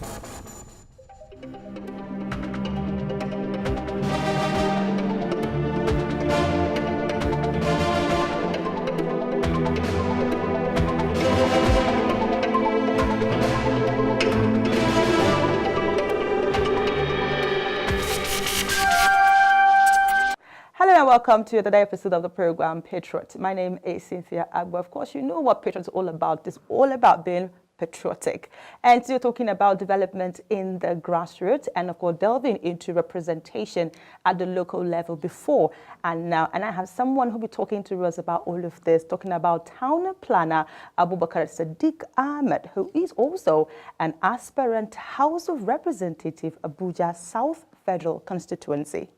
Hello and welcome to another episode of the program Patriot. My name is Cynthia Agbo. Of course, you know what Patriot is all about. It's all about being patriotic. And today we're talking about development in the grassroots and of course delving into representation at the local level before and now. And I have someone who'll be talking to us about all of this, talking about town planner Abubakar Sadiq Ahmed, who is also an aspirant House of Representative Abuja South Federal Constituency.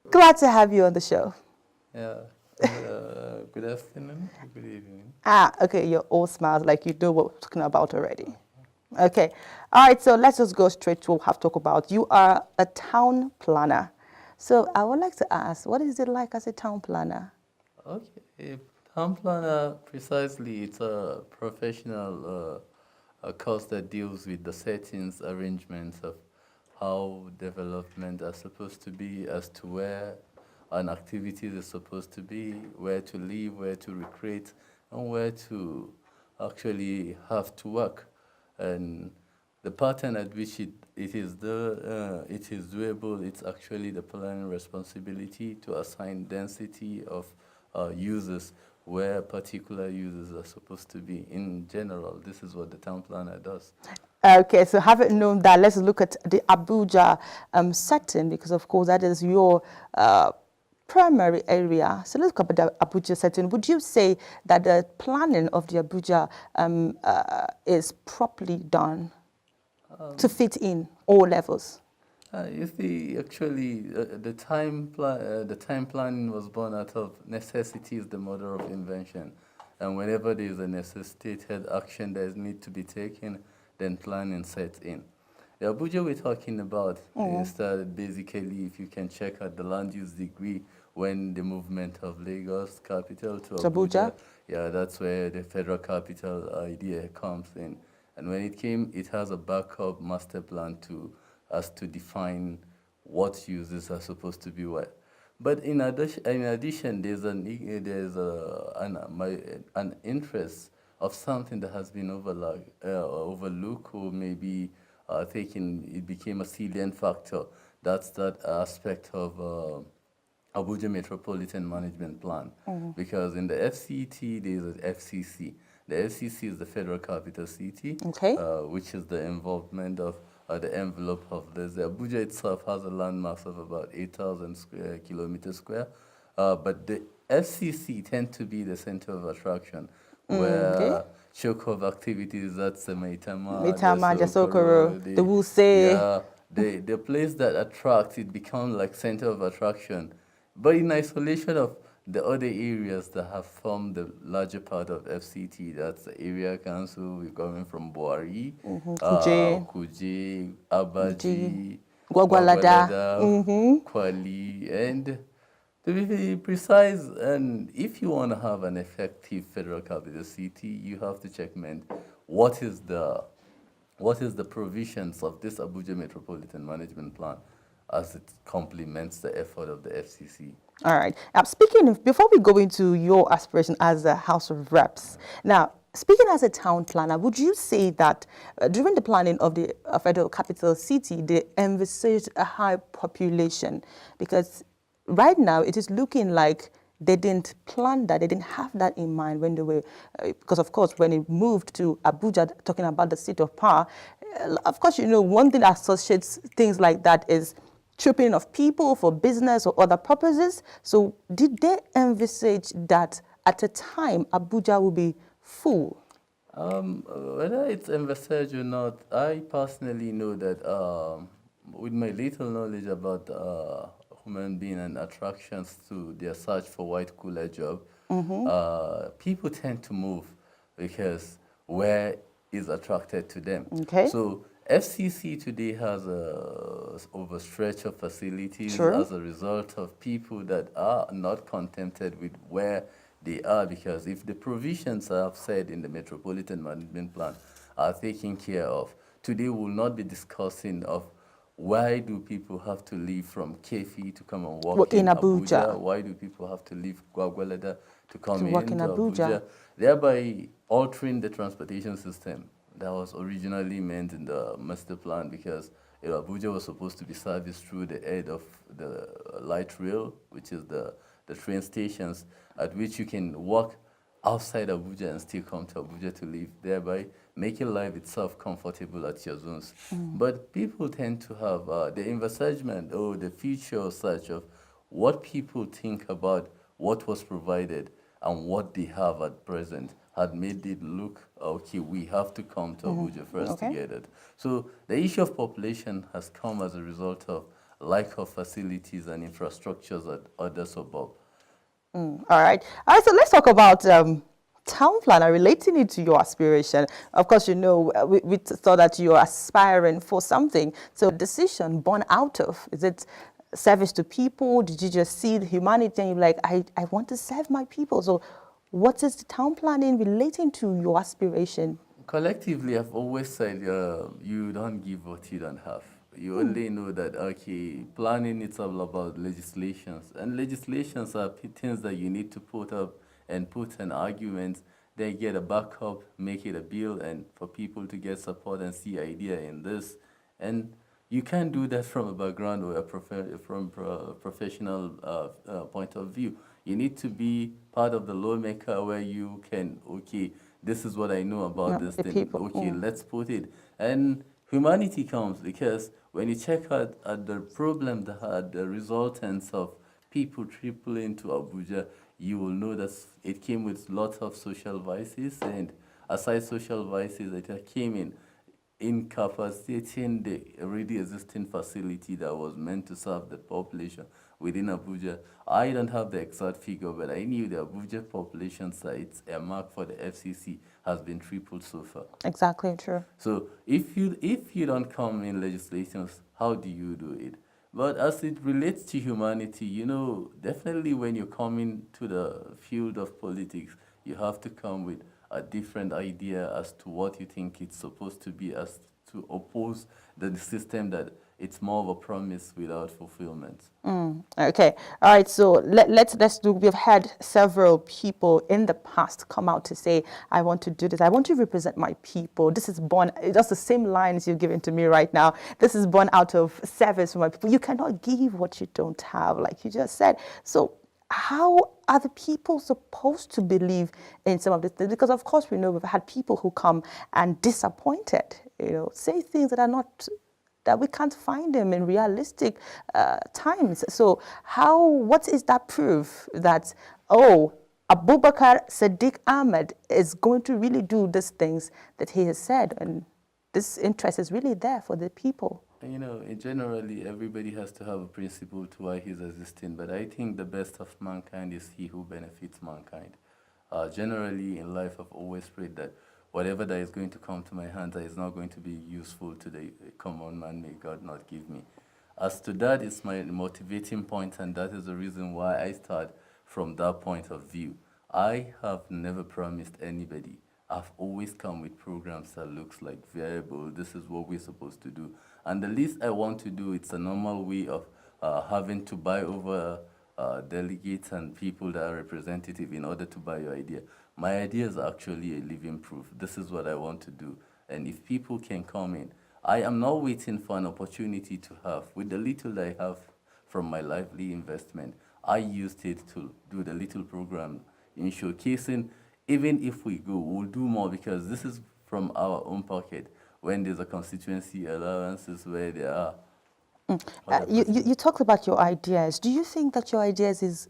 Glad to have you on the show. Yeah. Good afternoon. Good evening. Okay. You're all smiles like you know what we're talking about already. Okay. All right. So let's just go straight to what we have to talk about. You are a town planner. So I would like to ask, what is it like as a town planner? Okay. A town planner, precisely, it's a professional course that deals with the settings, arrangements of how development are supposed to be, as to where an activity is supposed to be, where to live, where to recreate, and where to actually have to work. And the pattern at which it is doable, it's actually the planning responsibility to assign density of users where particular users are supposed to be. In general, this is what the town planner does. Okay, so having known that, let's look at the Abuja setting, because of course that is your primary area. So let's look at the Abuja setting. Would you say that the planning of the Abuja is properly done to fit in all levels? You see, actually, the time planning was born out of necessity is the mother of invention. And whenever there is a necessitated action that needs to be taken, then planning sets in. The Abuja we're talking about started basically, if you can check out the land use degree, when the movement of Lagos capital to Abuja. Yeah, that's where the federal capital idea comes in. And when it came, it has a backup master plan to define what uses are supposed to be where. But in addition, there's an interest of something that has been overlooked or maybe it became a salient factor. That's that aspect of Abuja Metropolitan Management Plan. Because in the FCT, there's an FCC. The FCC is the Federal Capital City, which is the involvement of the envelope of this. The Abuja itself has a landmass of about 8,000 kilometers square, but the FCC tend to be the center of attraction, where choke of activities, that's the Maitama, Jasokoro, the Wuse. Yeah, the place that attracts, it becomes like center of attraction. But in isolation of the other areas that have formed the larger part of FCT, that's the area council, we're coming from Buhari, Kuje, Abaji, Gwagwalada, Kwali, and to be precise, and if you want to have an effective federal capital city, you have to checkmate what is the provisions of this Abuja Metropolitan Management Plan as it complements the effort of the FCC. All right. Now, before we go into your aspiration as a House of Reps, now, speaking as a town planner, would you say that during the planning of the federal capital city, they envisaged a high population? Because right now, it is looking like they didn't plan that, they didn't have that in mind when they were, because of course, when it moved to Abuja, talking about the seat of power, of course, you know, one thing that associates things like that is trooping of people for business or other purposes. So did they envisage that at a time Abuja will be full? Whether it's envisaged or not, I personally know that with my little knowledge about human being and attractions to their search for white collar job, people tend to move because where is attracted to them. So FCC today has a overstretch of facilities as a result of people that are not contented with where they are, because if the provisions I've said in the Metropolitan Management Plan are taken care of, today we'll not be discussing of why do people have to leave from Kefi to come and work In in Abuja? Abuja, Why do people have to leave Gwagwalada to to come work in into Abuja. Abuja? Thereby altering the transportation system that was originally meant in the master plan, because Abuja was supposed to be serviced through the head of the light rail, which is the train stations at which you can walk outside Abuja and still come to Abuja to live, thereby making life itself comfortable at your zones. But people tend to have the envisagement or the future or such of what people think about what was provided and what they have at present had made it look okay. We have to come to Abuja first to Okay. get it. So the issue of population has come as a result of lack of facilities and infrastructures at other suburbs. All right. All right. So let's talk about town planner, relating it to your aspiration. Of course, we saw that you're aspiring for something. So decision born out of, is it service to people? Did you just see the humanity and you're like, I want to serve my people? So what is the town planning relating to your aspiration? Collectively, I've always said you don't give what you don't have. You only know that, okay, planning it's all about legislations. And legislations are things that you need to put up and put an argument, then get a backup, make it a bill, and for people to get support and see idea in this. And you can't do that from a background or professional point of view. You need to be part of the lawmaker where you can, okay, this is what I know about No, this the thing. people. Okay, let's put it. And humanity comes because when you check out at the problem that had the resultants of people tripling to Abuja, you will know that it came with lots of social vices, and aside social vices, it came in incapacitating the already existing facility that was meant to serve the population within Abuja. I don't have the exact figure, but I knew the Abuja population sites a mark for the FCC has been tripled so far. Exactly true. So if you don't come in legislations, how do you do it? But as it relates to humanity, definitely when you come into the field of politics, you have to come with a different idea as to what you think it's supposed to be, as to oppose the system that it's more of a promise without fulfillment. Okay. All right. So let's do. We've had several people in the past come out to say, "I want to do this. I want to represent my people. This is born. Just the same lines you've given to me right now. This is born out of service for my people. You cannot give what you don't have, like you just said. So how are the people supposed to believe in some of this things? Because of course we know we've had people who come and disappointed. Say things that are not, that we can't find them in realistic times. So what is that proof that, oh, Abubakar Sadiq Ahmed is going to really do these things that he has said, and this interest is really there for the people? Generally, everybody has to have a principle to why he's existing, but I think the best of mankind is he who benefits mankind. Generally, in life, I've always prayed that whatever that is going to come to my hands that is not going to be useful to the common man, may God not give me. As to that, it's my motivating point, and that is the reason why I start from that point of view. I have never promised anybody. I've always come with programs that looks like variable. This is what we're supposed to do. And the least I want to do, it's a normal way of having to buy over delegates and people that are representative in order to buy your idea. My idea is actually a living proof. This is what I want to do. And if people can come in, I am not waiting for an opportunity to have. With the little that I have from my lively investment, I used it to do the little program in showcasing. Even if we go, we'll do more because this is from our own pocket. When there's a constituency allowances where there are. You talked about your ideas. Do you think that your ideas is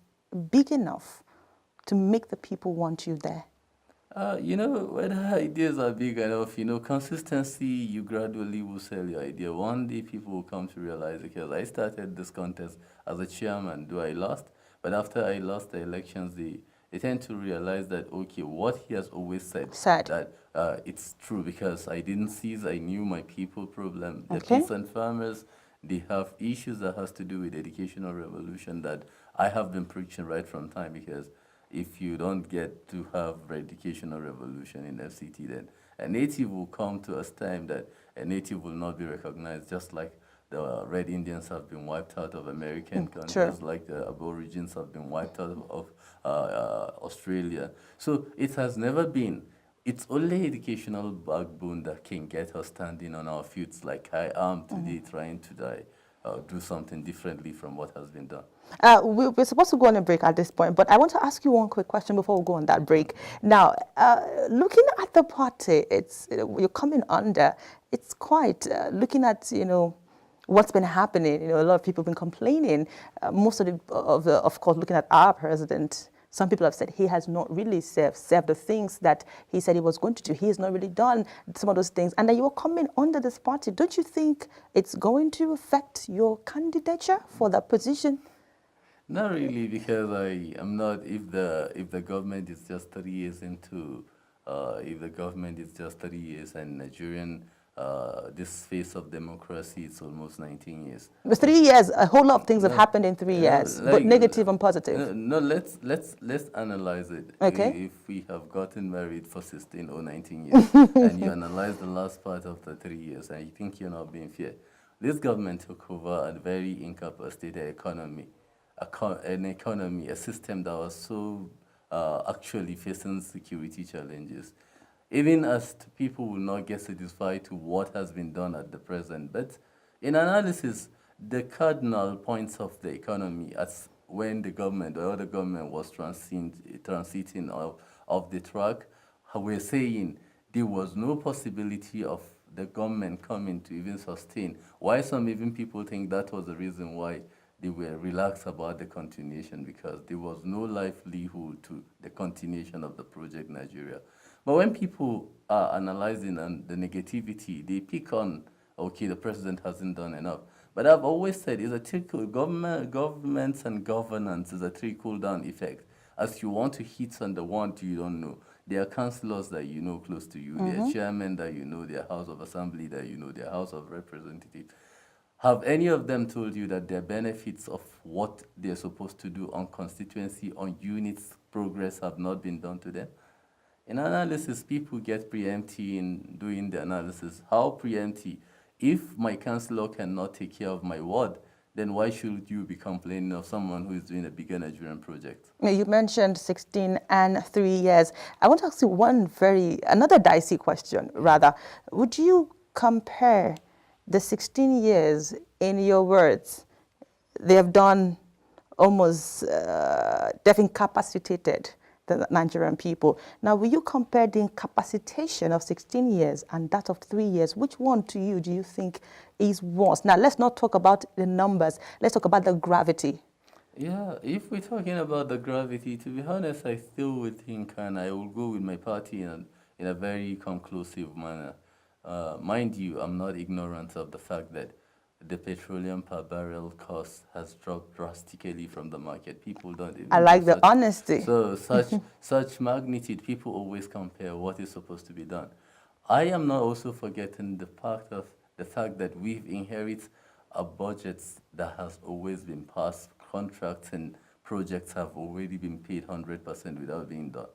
big enough to make the people want you there? Whether ideas are big enough, consistency, you gradually will sell your idea. One day people will come to realize, because I started this contest as a chairman, though I lost, but after I lost the elections, they tend to realize that, okay, what he has always said, that it's true, because I didn't cease, I knew my people problem. The Okay. peasant farmers, they have issues that has to do with educational revolution that I have been preaching right from time, because if you don't get to have educational revolution in FCT, then a native will come to us time that a native will not be recognized, just like the Red Indians have been wiped out of American Sure. countries, like the Aborigines have been wiped out of Australia. So it has never been. It's only educational backbone that can get us standing on our feet like I am today, trying to do something differently from what has been done. We're supposed to go on a break at this point, but I want to ask you one quick question before we go on that break. Now, looking at the party, it's you're coming under. It's quite looking at what's been happening. A lot of people have been complaining. Most of course, looking at our president. Some people have said he has not really served the things that he said he was going to do. He has not really done some of those things. And that you're coming under this party. Don't you think it's going to affect your candidature for that position? Not really, because I am not. If the government is just 3 years into, if the government is just 3 years and Nigerian, this phase of democracy is almost 19 years. With 3 years, a whole lot of things have No, happened in 3 years, but like negative and positive. no. Let's analyze it. Okay. If we have gotten married for 16 or 19 years, and you analyze the last part of the 3 years, and you think you're not being fair, this government took over a very incapacitated economy, a system that was so actually facing security challenges. Even as people will not get satisfied to what has been done at the present. But in analysis, the cardinal points of the economy as when the government or the government was transiting of the track, we're saying there was no possibility of the government coming to even sustain. Why some even people think that was the reason why they were relaxed about the continuation, because there was no livelihood to the continuation of the project Nigeria. But when people are analyzing on the negativity, they pick on, okay, the president hasn't done enough. But I've always said it's a governments and governance is a trickle down effect. As you want to hit on the one you don't know, there are councillors that you know close to you, there are chairmen that you know, there are House of Assembly that you know, there are House of Representatives. Have any of them told you that their benefits of what they're supposed to do on constituency, on units, progress have not been done to them? In analysis, people get preemptive in doing the analysis. How preemptive? If my councillor cannot take care of my ward, then why should you be complaining of someone who is doing a bigger Nigerian project? You mentioned 16 and 3 years. I want to ask you another dicey question, rather. Would you compare the 16 years in your words? They have done almost, they've incapacitated the Nigerian people. Now, will you compare the incapacitation of 16 years and that of 3 years? Which one to you do you think is worse? Now, let's not talk about the numbers. Let's talk about the gravity. Yeah, if we're talking about the gravity, to be honest, I still would think, and I will go with my party in a very conclusive manner. Mind you, I'm not ignorant of the fact that the petroleum per barrel cost has dropped drastically from the market. People don't even I like the honesty. So such magnitude, people always compare what is supposed to be done. I am not also forgetting the fact that we've inherited a budget that has always been passed. Contracts and projects have already been paid 100% without being done.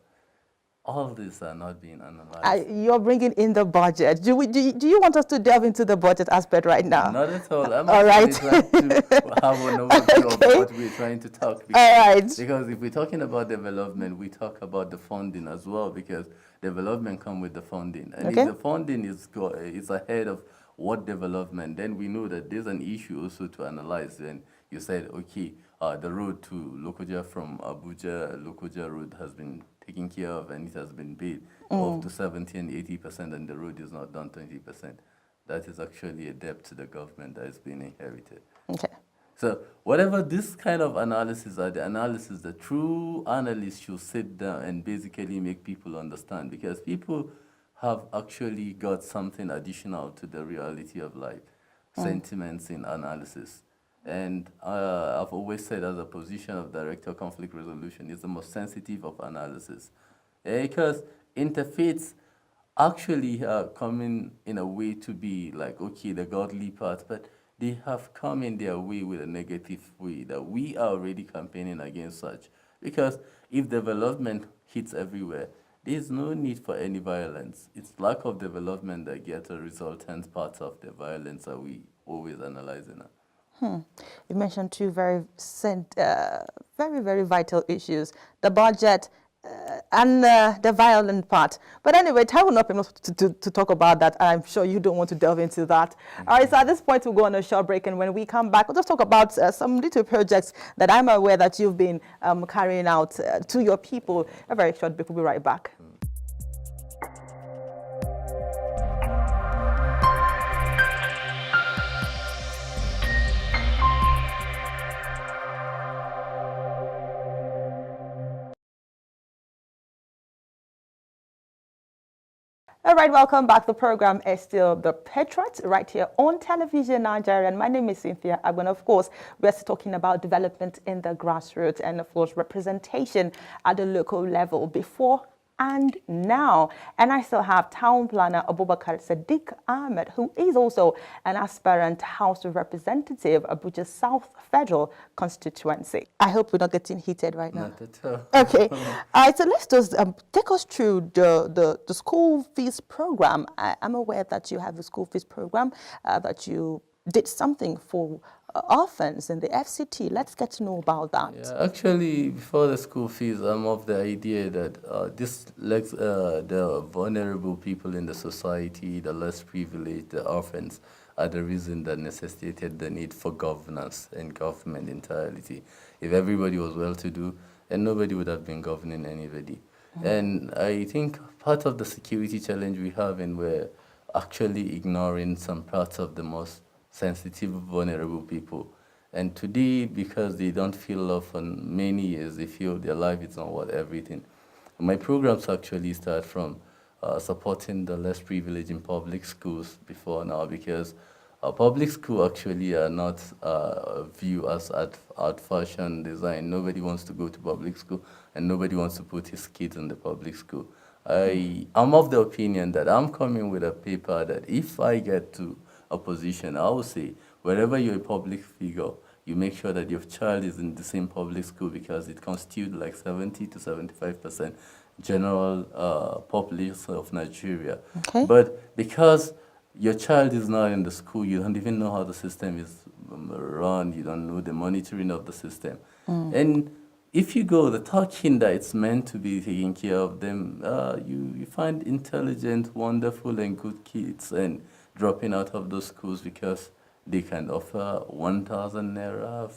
All these are not being analyzed. You're bringing in the budget. Do you want us to delve into the budget aspect right now? Not at all. I'm All right. trying to have an overview of what we're trying to talk. All right. Because if we're talking about development, we talk about the funding as well, because development comes with the funding. And Okay. if the funding is ahead of what development, then we know that there's an issue also to analyze. And you said, okay, the road to Lokoja from Abuja, Lokoja road has been taken care of and it has been paid up to 70 and 80%, and the road is not done 20%. That is actually a debt to the government that is being inherited. Okay. So whatever this kind of analysis are, the analysis, the true analyst should sit down and basically make people understand, because people have actually got something additional to the reality of life, sentiments in analysis. And I've always said, as a position of director of conflict resolution, is the most sensitive of analysis. Because interfaiths actually coming in a way to be like, okay, the godly part, but they have come in their way with a negative way that we are already campaigning against such. Because if development hits everywhere, There's no need for any violence. It's lack of development that gets a resultant part of the violence that we always analyzing. You mentioned two very, very vital issues: the budget and the violent part. But anyway, time will not permit us to talk about that. I'm sure you don't want to delve into that. All right, so at this point, we'll go on a short break, and when we come back, we'll just talk about some little projects that I'm aware that you've been carrying out to your people. A very short break. We'll be right back. All right, welcome back. The program is still The Patriot right here on Television Nigeria. And my name is Cynthia Agban. Of course, we're still talking about development in the grassroots and, of course, representation at the local level before and now. And I still have Town Planner Abubakar Sadiq Ahmed, who is also an aspirant House of Representative, Abuja South Federal Constituency. I hope we're not getting heated right now. Not at all. Okay. All right, so let's just take us through the school fees program. I'm aware that you have a school fees program, that you did something for orphans in the FCT. Let's get to know about that. Yeah, actually, before the school fees, I'm of the idea that the vulnerable people in the society, the less privileged, the orphans, are the reason that necessitated the need for governance and government entirety. If everybody was well-to-do, then nobody would have been governing anybody. And I think part of the security challenge we have, and we're actually ignoring some parts of the most sensitive, vulnerable people. And today, because they don't feel love for many years, they feel their life is not worth everything. My programs actually start from supporting the less privileged in public schools before now, because public school actually are not viewed as art fashion design. Nobody wants to go to public school, and nobody wants to put his kids in the public school. I'm of the opinion that I'm coming with a paper that if I get to a position, I would say wherever you're a public figure, you make sure that your child is in the same public school, because it constitutes like 70 to 75% general population of Nigeria. Okay. But because your child is not in the school, you don't even know how the system is run, you don't know the monitoring of the system. And if you go, the talking that it's meant to be taking care of them, you find intelligent, wonderful, and good kids and dropping out of those schools because they can offer 1,000 naira,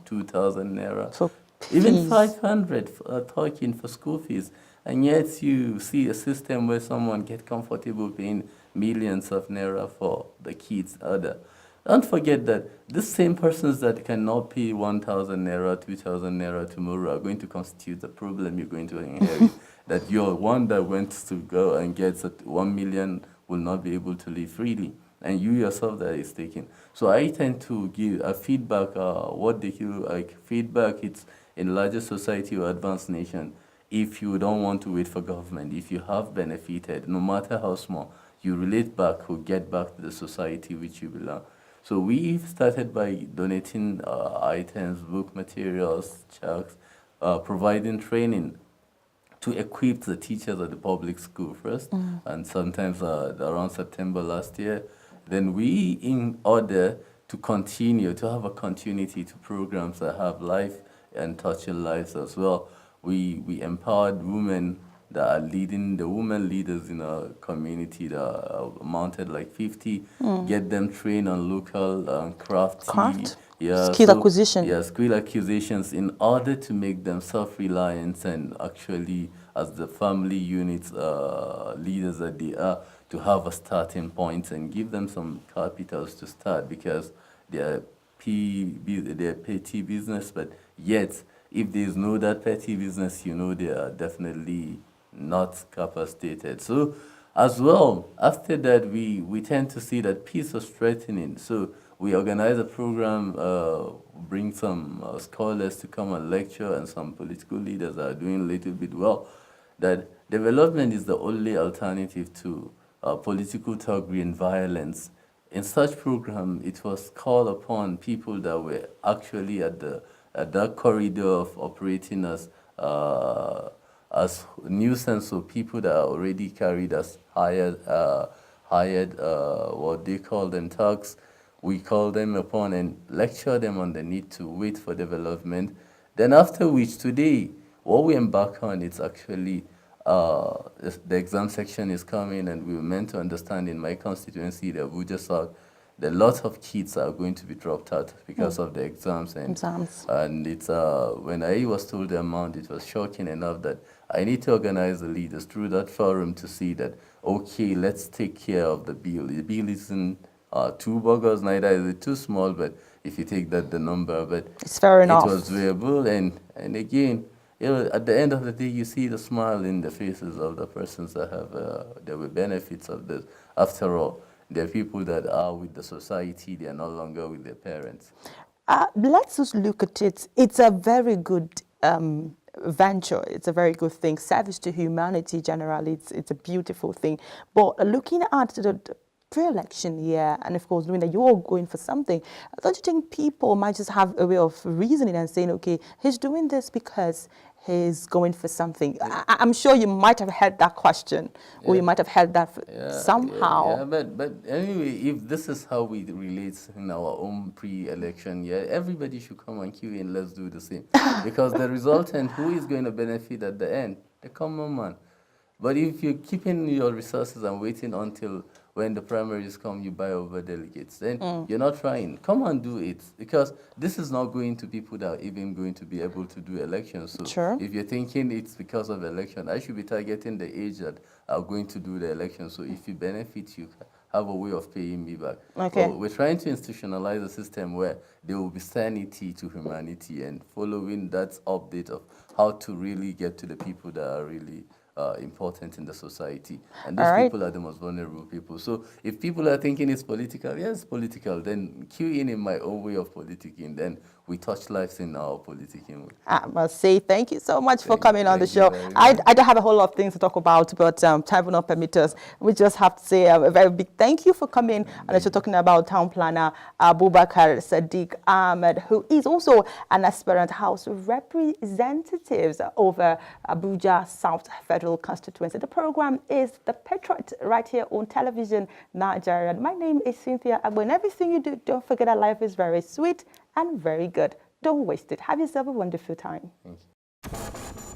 2,000 naira, So even fees. 500 talking for school fees. And yet you see a system where someone get comfortable paying millions of naira for the kids. Don't forget that the same persons that cannot pay 1,000 naira, 2,000 naira tomorrow are going to constitute the problem you're going to inherit. That your one that went to go and gets 1 million will not be able to live freely, and you yourself that is taken. So I tend to give a feedback, what they do, like feedback, it's in larger society or advanced nation. If you don't want to wait for government, if you have benefited, no matter how small, you relate back or get back to the society which you belong. So we started by donating items, book materials, checks, providing training to equip the teachers at the public school first, and sometimes around September last year. Then we, in order to continue, to have a continuity to programs that have life and touching lives as well, we empowered women that are leading, the women leaders in our community that are mounted like 50, get them trained on local craft. Skill acquisition. Yeah, skill acquisitions in order to make them self-reliant and actually, as the family units leaders that they are, to have a starting point and give them some capitals to start, because they're petty business, but yet if there's no that petty business, you know they are definitely not capacitated. So as well, after that, we tend to see that peace is threatening. So we organize a program, bring some scholars to come and lecture, and some political leaders are doing a little bit well, that development is the only alternative to political thuggery and violence. In such program, it was called upon people that were actually at that corridor of operating as as nuisance, so people that are already carried as hired, what they call them thugs, we call them upon and lecture them on the need to wait for development. Then after which today, what we embark on is actually the exam section is coming, and we were meant to understand in my constituency, the Abuja South, that lots of kids are going to be dropped out because of the exams. And it's when I was told the amount, it was shocking enough that I need to organize the leaders through that forum to see that, okay, let's take care of the bill. The bill isn't two burgers, neither is it too small, but if you take that the number, but it's fair enough. It was doable, and again, at the end of the day, you see the smile in the faces of the persons that have there were benefits of this. After all, there are people that are with the society; they are no longer with their parents. Let's just look at it. It's a very good venture. It's a very good thing. Service to humanity generally, it's a beautiful thing. But looking at the pre-election year, and of course knowing that you're going for something, don't you think people might just have a way of reasoning and saying, okay, he's doing this because he's going for something? I'm sure you might have heard that question, or you might have heard that somehow. But anyway, if this is how we relate in our own pre-election year, everybody should come and queue in. Let's do the same, because the resultant, who is going to benefit at the end? The common man. But if you're keeping your resources and waiting until when the primaries come, you buy over delegates, then you're not trying. Come and do it, because this is not going to people that are even going to be able to do elections. So if you're thinking it's because of election, I should be targeting the age that are going to do the election. So if you benefit, you have a way of paying me back. Okay. So we're trying to institutionalize a system where there will be sanity to humanity, and following that update of how to really get to the people that are really important in the society. And those people are the most vulnerable people. So if people are thinking it's political, yes, political, then cue in my own way of politicking, then we touch lives in our politicking way. I must say thank you so much for coming on the show. I don't have a whole lot of things to talk about, but time will not permit us. We just have to say a very big thank you for coming. And you're talking about town planner Abubakar Sadiq Ahmed, who is also an aspirant House of Representatives over Abuja South Federal Constituency. The program is The Patriot, right here on television Nigeria. My name is Cynthia Agbo, and everything you do, don't forget that life is very sweet and very good. Don't waste it. Have yourself a wonderful time. Thank you.